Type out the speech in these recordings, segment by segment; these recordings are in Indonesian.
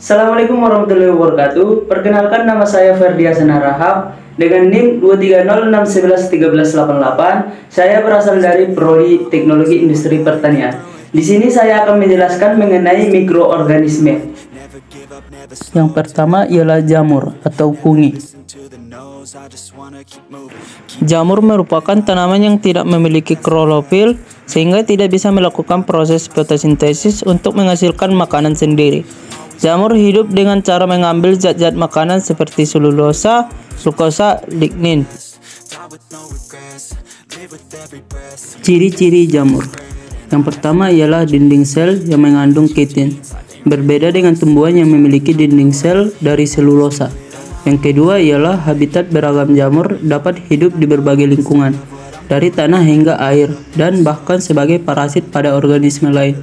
Assalamualaikum warahmatullahi wabarakatuh. Perkenalkan, nama saya Ferdiasan Harahap dengan NIM 230611388. Saya berasal dari Prodi Teknologi Industri Pertanian. Di sini saya akan menjelaskan mengenai mikroorganisme. Yang pertama ialah jamur atau fungi. Jamur merupakan tanaman yang tidak memiliki klorofil sehingga tidak bisa melakukan proses fotosintesis untuk menghasilkan makanan sendiri. Jamur hidup dengan cara mengambil zat-zat makanan seperti selulosa, glukosa, lignin. Ciri-ciri jamur. Yang pertama ialah dinding sel yang mengandung kitin. Berbeda dengan tumbuhan yang memiliki dinding sel dari selulosa. Yang kedua ialah habitat beragam jamur dapat hidup di berbagai lingkungan, dari tanah hingga air, dan bahkan sebagai parasit pada organisme lain.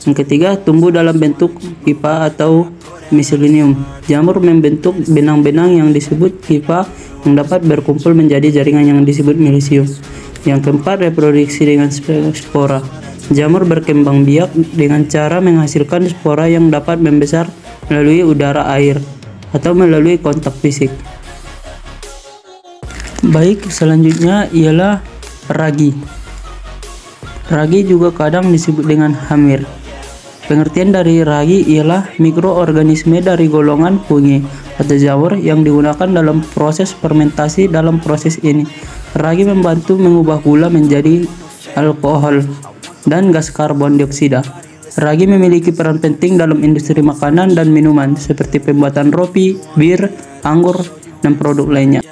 Yang ketiga, tumbuh dalam bentuk pipa atau miselium. Jamur membentuk benang-benang yang disebut pipa yang dapat berkumpul menjadi jaringan yang disebut milisium. Yang keempat, reproduksi dengan spora. Jamur berkembang biak dengan cara menghasilkan spora yang dapat membesar melalui udara, air, atau melalui kontak fisik. Baik, selanjutnya ialah ragi. Ragi juga kadang disebut dengan hamir. Pengertian dari ragi ialah mikroorganisme dari golongan fungi atau jamur yang digunakan dalam proses fermentasi. Dalam proses ini, ragi membantu mengubah gula menjadi alkohol dan gas karbon dioksida. Ragi memiliki peran penting dalam industri makanan dan minuman seperti pembuatan roti, bir, anggur, dan produk lainnya.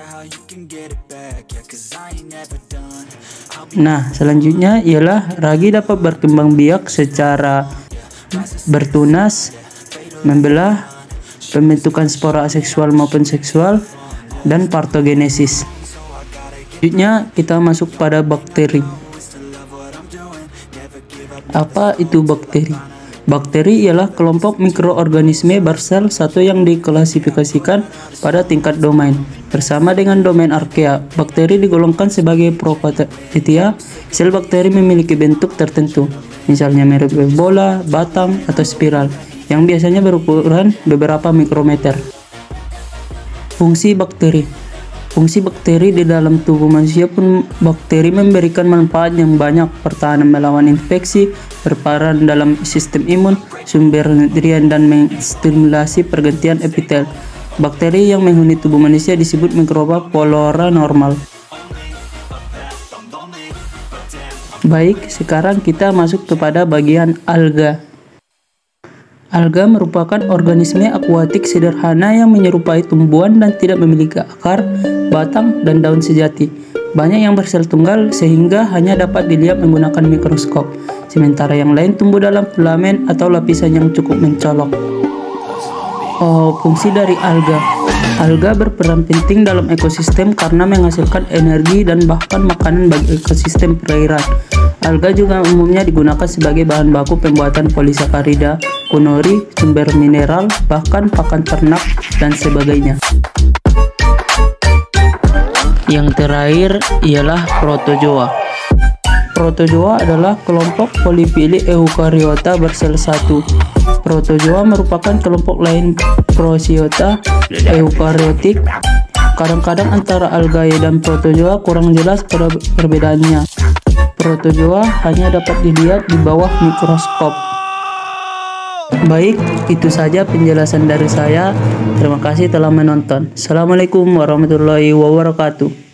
Nah, selanjutnya ialah ragi dapat berkembang biak secara bertunas, membelah, pembentukan spora aseksual maupun seksual, dan partogenesis. Selanjutnya kita masuk pada bakteri. Apa itu bakteri? Bakteri ialah kelompok mikroorganisme bersel satu yang diklasifikasikan pada tingkat domain. Bersama dengan domain archaea, bakteri digolongkan sebagai prokaryotia. Sel bakteri memiliki bentuk tertentu, misalnya mirip bola, batang, atau spiral, yang biasanya berukuran beberapa mikrometer. Fungsi bakteri. Fungsi bakteri di dalam tubuh manusia pun. Bakteri memberikan manfaat yang banyak: pertahanan melawan infeksi, berperan dalam sistem imun, sumber nutrien, dan menstimulasi pergantian epitel. Bakteri yang menghuni tubuh manusia disebut mikroba flora normal. Baik, sekarang kita masuk kepada bagian alga. Alga merupakan organisme akuatik sederhana yang menyerupai tumbuhan dan tidak memiliki akar, batang, dan daun sejati. Banyak yang bersel tunggal sehingga hanya dapat dilihat menggunakan mikroskop, sementara yang lain tumbuh dalam filamen atau lapisan yang cukup mencolok. Fungsi dari alga. Alga berperan penting dalam ekosistem karena menghasilkan energi dan bahkan makanan bagi ekosistem perairan. Alga juga umumnya digunakan sebagai bahan baku pembuatan polisakarida, kunori, sumber mineral, bahkan pakan ternak, dan sebagainya. Yang terakhir ialah protozoa. Protozoa adalah kelompok polifili eukariota bersel satu. Protozoa merupakan kelompok lain prosyota eukariotik. Kadang-kadang antara algae dan protozoa kurang jelas perbedaannya. Protozoa hanya dapat dilihat di bawah mikroskop. Baik, itu saja penjelasan dari saya. Terima kasih telah menonton. Assalamualaikum warahmatullahi wabarakatuh.